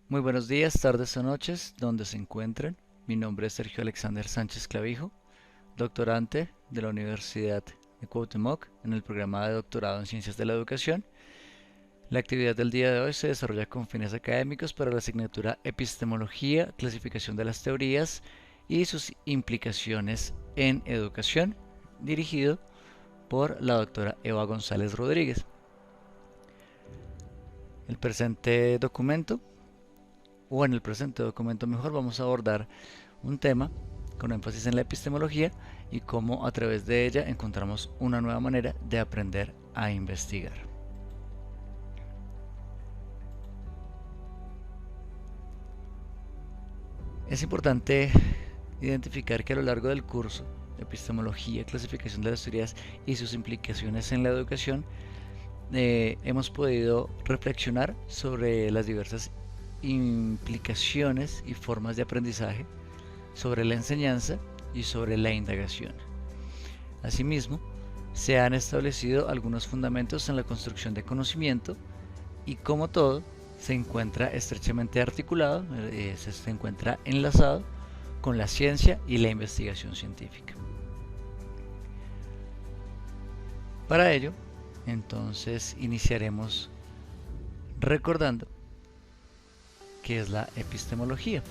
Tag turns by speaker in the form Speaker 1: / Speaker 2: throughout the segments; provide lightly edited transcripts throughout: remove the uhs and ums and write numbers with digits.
Speaker 1: Muy buenos días, tardes o noches, donde se encuentren. Mi nombre es Sergio Alexander Sánchez Clavijo, doctorante de la Universidad de Cuauhtémoc en el programa de doctorado en Ciencias de la Educación. La actividad del día de hoy se desarrolla con fines académicos para la asignatura Epistemología, Clasificación de las Teorías y sus implicaciones en educación, dirigido por la doctora Eva González Rodríguez. El presente documento, o en el presente documento mejor, vamos a abordar un tema con énfasis en la epistemología y cómo a través de ella encontramos una nueva manera de aprender a investigar. Es importante identificar que a lo largo del curso Epistemología, Clasificación de las Teorías y sus implicaciones en la educación, hemos podido reflexionar sobre las diversas implicaciones y formas de aprendizaje, sobre la enseñanza y sobre la indagación. Asimismo, se han establecido algunos fundamentos en la construcción de conocimiento y, como todo, se encuentra estrechamente articulado, se encuentra enlazado con la ciencia y la investigación científica. Para ello, entonces, iniciaremos recordando qué es la epistemología.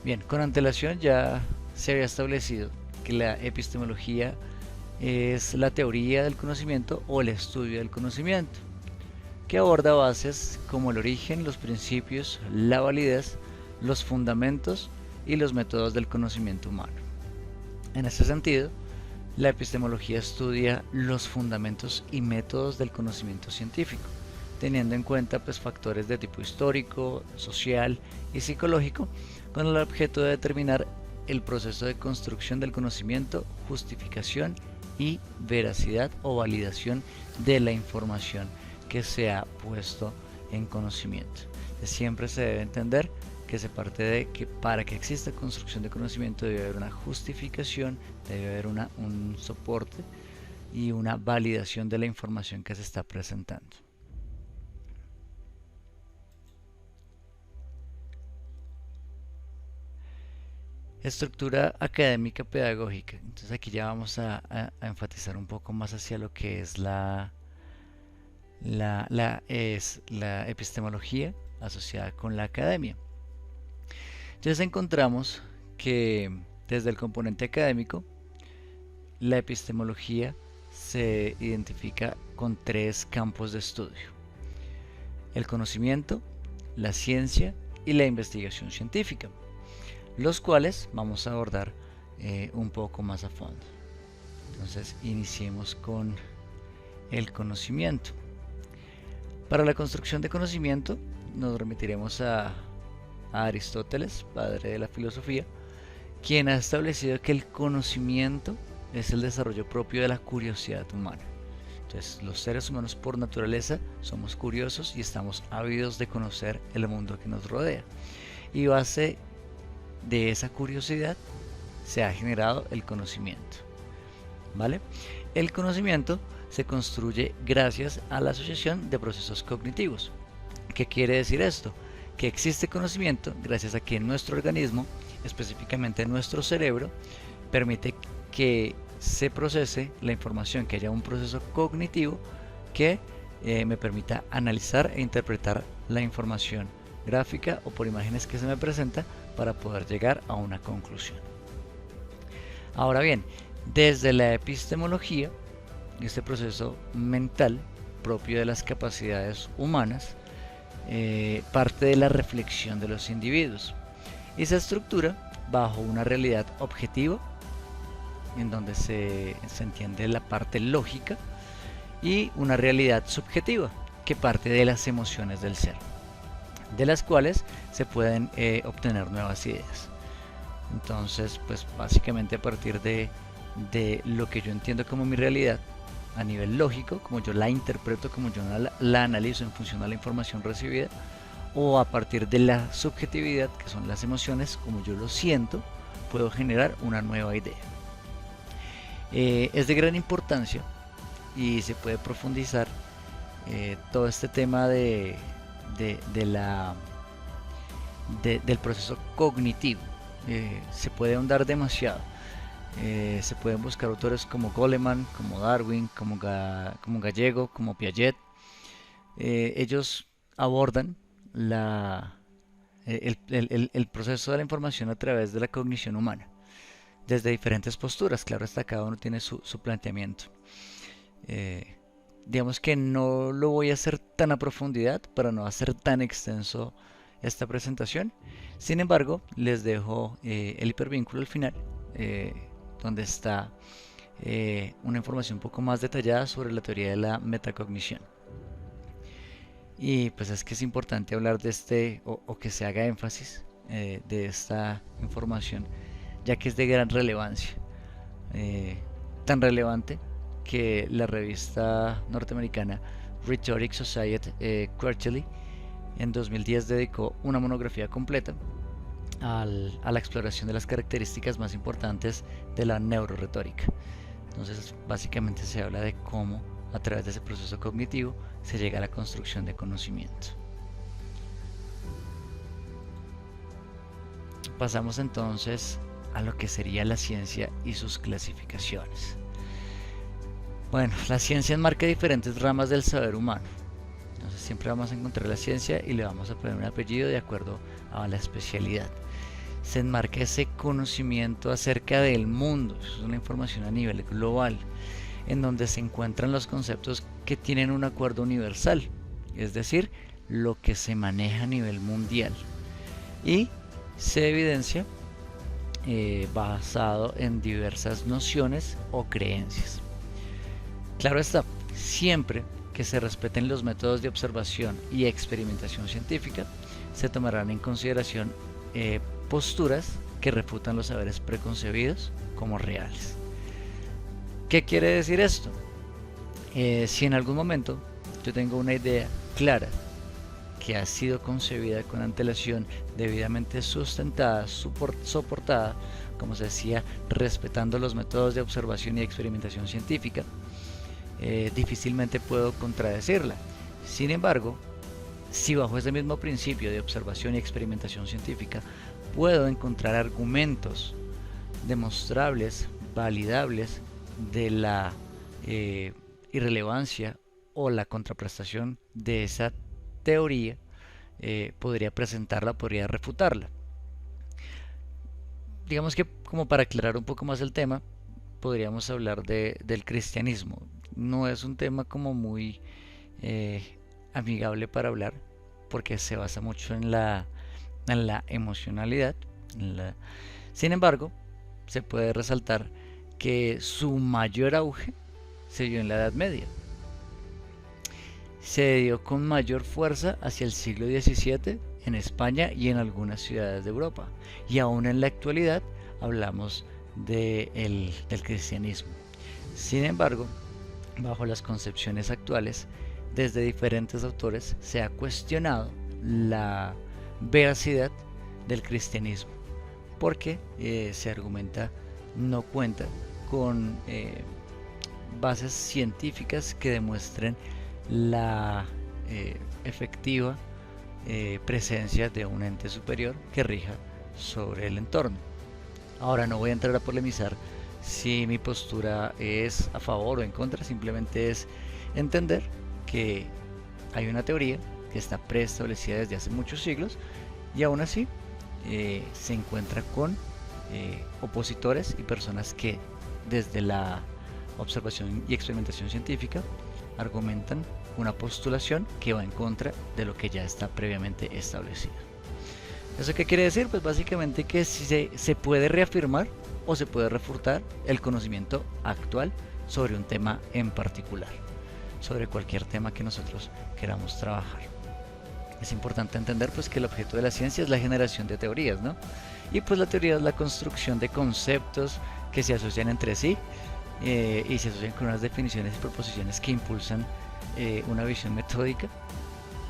Speaker 1: Bien, con antelación ya se había establecido que la epistemología es la teoría del conocimiento o el estudio del conocimiento, que aborda bases como el origen, los principios, la validez, los fundamentos y los métodos del conocimiento humano. En este sentido, la epistemología estudia los fundamentos y métodos del conocimiento científico, teniendo en cuenta factores de tipo histórico, social y psicológico, con el objeto de determinar el proceso de construcción del conocimiento, justificación y veracidad o validación de la información que se ha puesto en conocimiento. Siempre se debe entender que se parte de que para que exista construcción de conocimiento debe haber una justificación, debe haber un soporte y una validación de la información que se está presentando. Estructura académica pedagógica. Entonces aquí ya vamos a enfatizar un poco más hacia lo que es la epistemología asociada con la academia. Entonces encontramos que desde el componente académico, la epistemología se identifica con tres campos de estudio: el conocimiento, la ciencia y la investigación científica, los cuales vamos a abordar un poco más a fondo. Entonces iniciemos con el conocimiento. Para la construcción de conocimiento nos remitiremos a Aristóteles, padre de la filosofía, quien ha establecido que el conocimiento es el desarrollo propio de la curiosidad humana. Entonces, los seres humanos por naturaleza somos curiosos y estamos ávidos de conocer el mundo que nos rodea. Y base de esa curiosidad se ha generado el conocimiento. ¿Vale? El conocimiento se construye gracias a la asociación de procesos cognitivos. ¿Qué quiere decir esto? Que existe conocimiento gracias a que nuestro organismo, específicamente nuestro cerebro, permite que se procese la información, que haya un proceso cognitivo que me permita analizar e interpretar la información gráfica o por imágenes que se me presenta para poder llegar a una conclusión. Ahora bien, desde la epistemología, este proceso mental propio de las capacidades humanas parte de la reflexión de los individuos y se estructura bajo una realidad objetiva en donde se entiende la parte lógica y una realidad subjetiva que parte de las emociones del ser, de las cuales se pueden obtener nuevas ideas. Entonces, pues básicamente a partir de lo que yo entiendo como mi realidad a nivel lógico, como yo la interpreto, como yo la analizo en función a la información recibida, o a partir de la subjetividad, que son las emociones, como yo lo siento, puedo generar una nueva idea. Es de gran importancia y se puede profundizar todo este tema del proceso cognitivo. Se puede ahondar demasiado. Se pueden buscar autores como Goleman, como Darwin, como Gallego, como Piaget. Ellos abordan el proceso de la información a través de la cognición humana, desde diferentes posturas. Claro está, cada uno tiene su planteamiento. Digamos que no lo voy a hacer tan a profundidad para no hacer tan extenso esta presentación. Sin embargo, les dejo el hipervínculo al final, donde está una información un poco más detallada sobre la teoría de la metacognición. Y pues es que es importante hablar de o que se haga énfasis de esta información, ya que es de gran relevancia. Tan relevante que la revista norteamericana Rhetoric Society Quarterly en 2010 dedicó una monografía completa a la exploración de las características más importantes de la neuroretórica. Entonces, básicamente se habla de cómo a través de ese proceso cognitivo se llega a la construcción de conocimiento. Pasamos entonces a lo que sería la ciencia y sus clasificaciones. Bueno, la ciencia enmarca diferentes ramas del saber humano. Entonces siempre vamos a encontrar la ciencia y le vamos a poner un apellido de acuerdo a la especialidad. Se enmarca ese conocimiento acerca del mundo, es una información a nivel global, en donde se encuentran los conceptos que tienen un acuerdo universal, es decir, lo que se maneja a nivel mundial. Y se evidencia basado en diversas nociones o creencias. Claro está, siempre que se respeten los métodos de observación y experimentación científica, se tomarán en consideración posturas que refutan los saberes preconcebidos como reales. ¿Qué quiere decir esto? Si en algún momento yo tengo una idea clara que ha sido concebida con antelación, debidamente sustentada, soportada, como se decía, respetando los métodos de observación y experimentación científica, difícilmente puedo contradecirla. Sin embargo, si bajo ese mismo principio de observación y experimentación científica puedo encontrar argumentos demostrables, validables de la irrelevancia o la contraprestación de esa teoría, podría presentarla, podría refutarla. Digamos que como para aclarar un poco más el tema, podríamos hablar del cristianismo. No es un tema como muy amigable para hablar, porque se basa mucho en la emocionalidad. Sin embargo, se puede resaltar que su mayor auge se dio en la Edad Media. Se dio con mayor fuerza hacia el siglo XVII en España y en algunas ciudades de Europa. Y aún en la actualidad hablamos del cristianismo. Sin embargo, bajo las concepciones actuales, desde diferentes autores se ha cuestionado la veracidad del cristianismo, porque se argumenta no cuenta con bases científicas que demuestren la efectiva presencia de un ente superior que rija sobre el entorno. Ahora no voy a entrar a polemizar si mi postura es a favor o en contra, simplemente es entender que hay una teoría que está preestablecida desde hace muchos siglos y aún así se encuentra con opositores y personas que desde la observación y experimentación científica argumentan una postulación que va en contra de lo que ya está previamente establecido. ¿Eso qué quiere decir? Pues básicamente que si se puede reafirmar o se puede refutar el conocimiento actual sobre un tema en particular, sobre cualquier tema que nosotros queramos trabajar. Es importante entender pues que el objeto de la ciencia es la generación de teorías, ¿no? Y pues la teoría es la construcción de conceptos que se asocian entre sí y se asocian con unas definiciones y proposiciones que impulsan una visión metódica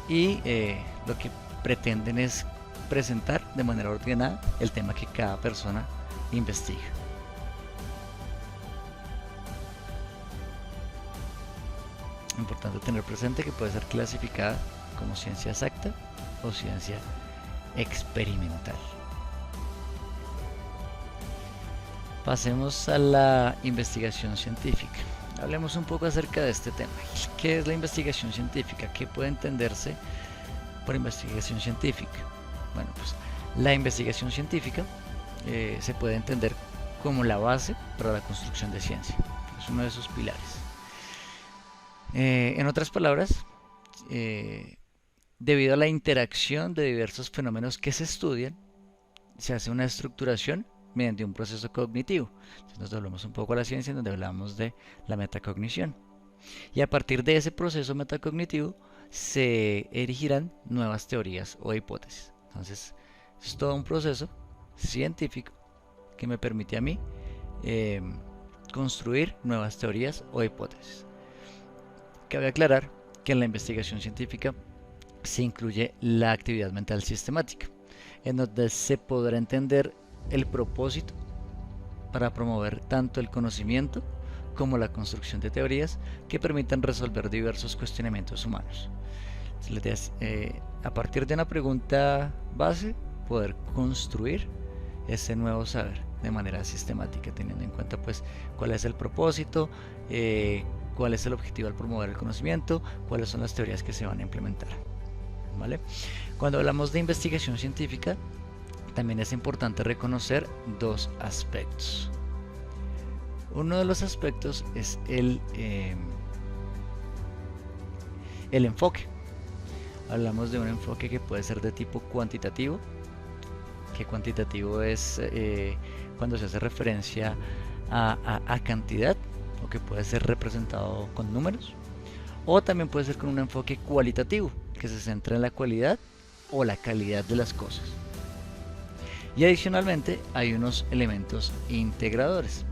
Speaker 1: y lo que pretenden es presentar de manera ordenada el tema que cada persona investiga. Importante tener presente que puede ser clasificada como ciencia exacta o ciencia experimental. Pasemos a la investigación científica. Hablemos un poco acerca de este tema. ¿Qué es la investigación científica? ¿Qué puede entenderse por investigación científica? Bueno, pues la investigación científica se puede entender como la base para la construcción de ciencia. Es uno de sus pilares. En otras palabras, debido a la interacción de diversos fenómenos que se estudian, se hace una estructuración mediante un proceso cognitivo. Entonces nos volvemos un poco a la ciencia en donde hablamos de la metacognición. Y a partir de ese proceso metacognitivo se erigirán nuevas teorías o hipótesis. Entonces es todo un proceso científico que me permite a mí construir nuevas teorías o hipótesis. Cabe aclarar que en la investigación científica se incluye la actividad mental sistemática, en donde se podrá entender el propósito para promover tanto el conocimiento como la construcción de teorías que permitan resolver diversos cuestionamientos humanos. A partir de una pregunta base, poder construir ese nuevo saber de manera sistemática, teniendo en cuenta pues cuál es el propósito, cuál es el objetivo al promover el conocimiento, cuáles son las teorías que se van a implementar, ¿vale? Cuando hablamos de investigación científica, también es importante reconocer dos aspectos. Uno de los aspectos es el enfoque. Hablamos de un enfoque que puede ser de tipo cuantitativo, que cuantitativo es cuando se hace referencia a cantidad, o que puede ser representado con números, o también puede ser con un enfoque cualitativo, que se centra en la cualidad o la calidad de las cosas. Y adicionalmente hay unos elementos integradores.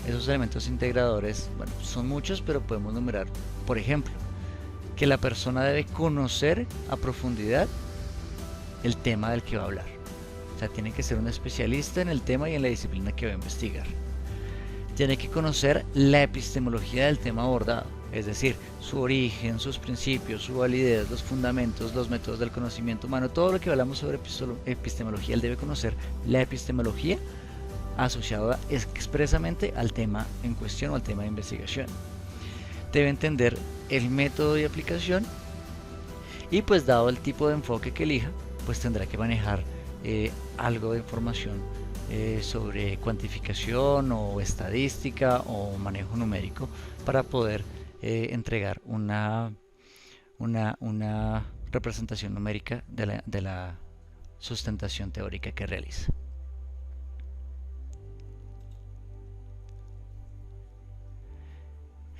Speaker 1: Esos elementos integradores, bueno, son muchos, pero podemos numerar, por ejemplo, que la persona debe conocer a profundidad el tema del que va a hablar. O sea, tiene que ser un especialista en el tema y en la disciplina que va a investigar. Tiene que conocer la epistemología del tema abordado, es decir, su origen, sus principios, su validez, los fundamentos, los métodos del conocimiento humano, todo lo que hablamos sobre epistemología. Él debe conocer la epistemología asociada expresamente al tema en cuestión o al tema de investigación. Debe entender el método de aplicación y pues dado el tipo de enfoque que elija, pues tendrá que manejar algo de información sobre cuantificación o estadística o manejo numérico para poder entregar una representación numérica de la sustentación teórica que realiza.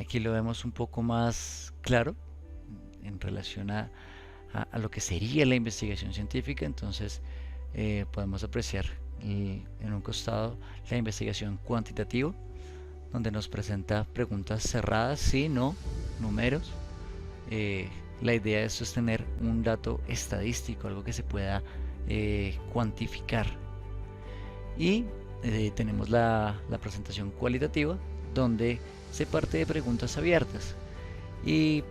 Speaker 1: Aquí lo vemos un poco más claro en relación a lo que sería la investigación científica. Entonces podemos apreciar en un costado la investigación cuantitativa, donde nos presenta preguntas cerradas, sí, no, números. La idea es sostener un dato estadístico, algo que se pueda cuantificar. Y tenemos la presentación cualitativa, donde se parte de preguntas abiertas. Y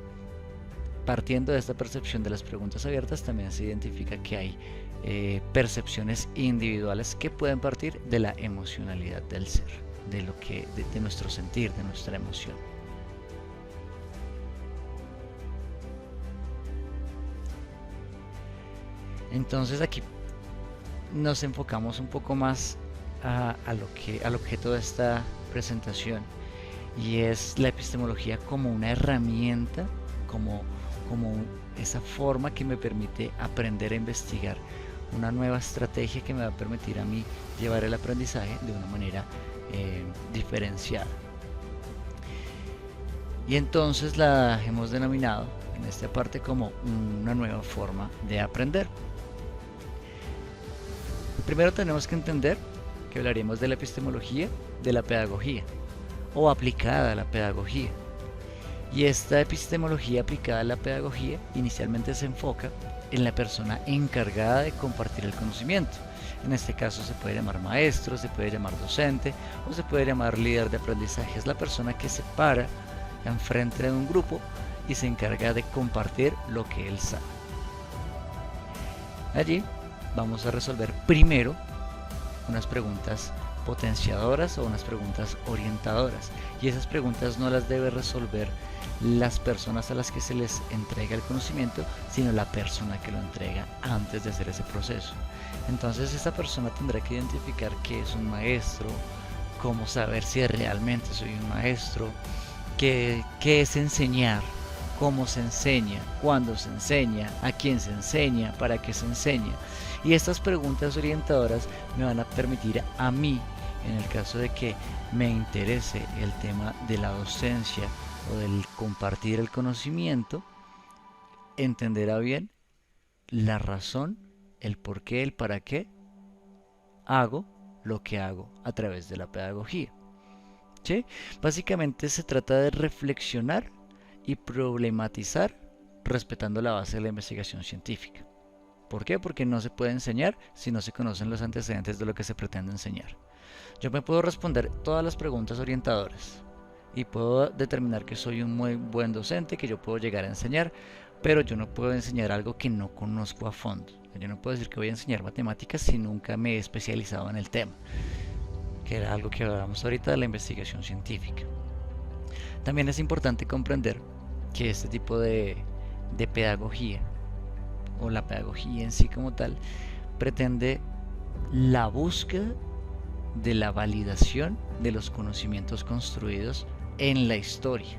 Speaker 1: partiendo de esta percepción de las preguntas abiertas, también se identifica que hay percepciones individuales que pueden partir de la emocionalidad del ser, de nuestro sentir, de nuestra emoción. Entonces aquí nos enfocamos un poco más al objeto de esta presentación, y es la epistemología como una herramienta, como esa forma que me permite aprender a investigar, una nueva estrategia que me va a permitir a mí llevar el aprendizaje de una manera diferenciada. Y entonces la hemos denominado en esta parte como una nueva forma de aprender. Primero tenemos que entender que hablaremos de la epistemología de la pedagogía, o aplicada a la pedagogía. Y esta epistemología aplicada a la pedagogía inicialmente se enfoca en la persona encargada de compartir el conocimiento. En este caso se puede llamar maestro, se puede llamar docente o se puede llamar líder de aprendizaje. Es la persona que se para enfrente de un grupo y se encarga de compartir lo que él sabe. Allí vamos a resolver primero unas preguntas potenciadoras o unas preguntas orientadoras, y esas preguntas no las debe resolver las personas a las que se les entrega el conocimiento, sino la persona que lo entrega antes de hacer ese proceso. Entonces esta persona tendrá que identificar qué es un maestro, cómo saber si realmente soy un maestro, qué es enseñar, cómo se enseña, cuándo se enseña, a quién se enseña, para qué se enseña. Y estas preguntas orientadoras me van a permitir a mí, en el caso de que me interese el tema de la docencia o del compartir el conocimiento, entenderá bien la razón, el por qué, el para qué hago lo que hago a través de la pedagogía. ¿Sí? Básicamente se trata de reflexionar y problematizar respetando la base de la investigación científica. ¿Por qué? Porque no se puede enseñar si no se conocen los antecedentes de lo que se pretende enseñar. Yo me puedo responder todas las preguntas orientadoras y puedo determinar que soy un muy buen docente, que yo puedo llegar a enseñar, pero yo no puedo enseñar algo que no conozco a fondo. Yo no puedo decir que voy a enseñar matemáticas si nunca me he especializado en el tema, que era algo que hablábamos ahorita de la investigación científica. También es importante comprender que este tipo de pedagogía, o la pedagogía en sí como tal, pretende la búsqueda de la validación de los conocimientos construidos en la historia,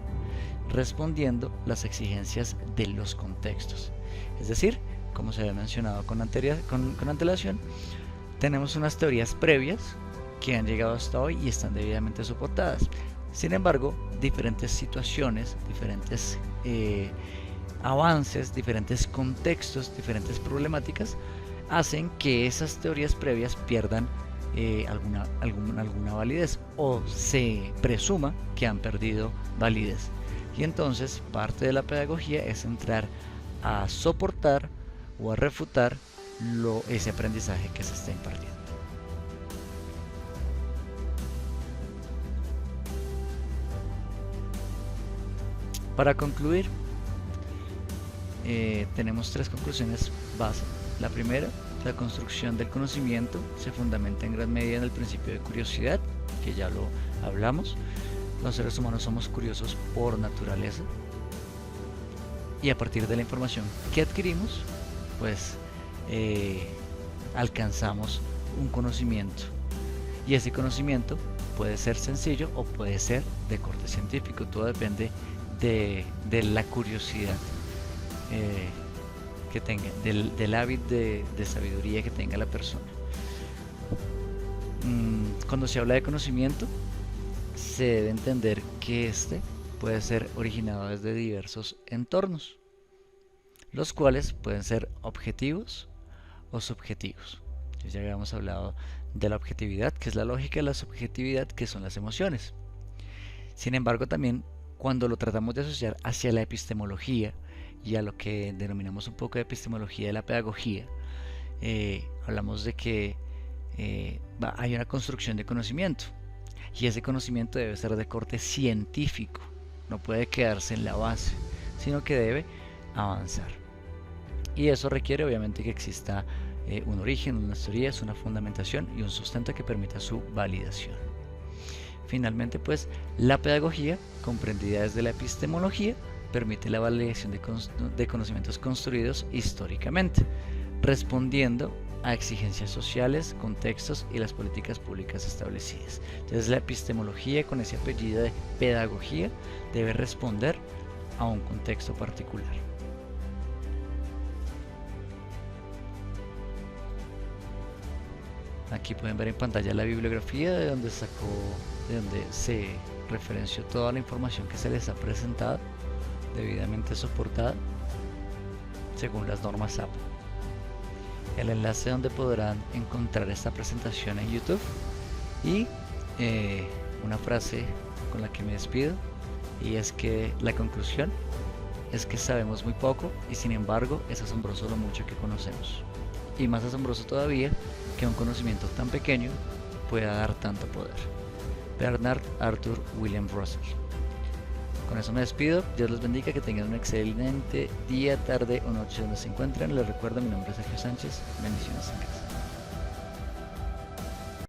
Speaker 1: respondiendo las exigencias de los contextos. Es decir, como se había mencionado con antelación, tenemos unas teorías previas que han llegado hasta hoy y están debidamente soportadas. Sin embargo, diferentes situaciones, diferentes avances, diferentes contextos, diferentes problemáticas hacen que esas teorías previas pierdan alguna validez, o se presuma que han perdido validez. Y entonces parte de la pedagogía es entrar a soportar o a refutar ese aprendizaje que se está impartiendo. Para concluir, tenemos tres conclusiones base. La primera: la construcción del conocimiento se fundamenta en gran medida en el principio de curiosidad, que ya lo hablamos. Los seres humanos somos curiosos por naturaleza, y a partir de la información que adquirimos, pues alcanzamos un conocimiento, y ese conocimiento puede ser sencillo o puede ser de corte científico. Todo depende de la curiosidad que tenga, del hábito de sabiduría que tenga la persona. Cuando se habla de conocimiento, se debe entender que este puede ser originado desde diversos entornos, los cuales pueden ser objetivos o subjetivos. Ya habíamos hablado de la objetividad, que es la lógica, y la subjetividad, que son las emociones. Sin embargo, también cuando lo tratamos de asociar hacia la epistemología y a lo que denominamos un poco de epistemología de la pedagogía, hablamos de que hay una construcción de conocimiento, y ese conocimiento debe ser de corte científico, no puede quedarse en la base, sino que debe avanzar. Y eso requiere obviamente que exista un origen, unas teorías, una fundamentación y un sustento que permita su validación. Finalmente, pues, la pedagogía, comprendida desde la epistemología, permite la validación de conocimientos construidos históricamente, respondiendo a exigencias sociales, contextos y las políticas públicas establecidas. Entonces, la epistemología, con ese apellido de pedagogía, debe responder a un contexto particular. Aquí pueden ver en pantalla la bibliografía de donde se referenció toda la información que se les ha presentado, debidamente soportada según las normas APA. El enlace donde podrán encontrar esta presentación en YouTube, y una frase con la que me despido, y es que la conclusión es que sabemos muy poco y sin embargo es asombroso lo mucho que conocemos, y más asombroso todavía que un conocimiento tan pequeño pueda dar tanto poder. Bernard Arthur William Russell.
Speaker 2: Con eso me despido. Dios los bendiga, que tengan un excelente día, tarde o noche donde se encuentren. Les recuerdo, mi nombre es Sergio Sánchez. Bendiciones en casa.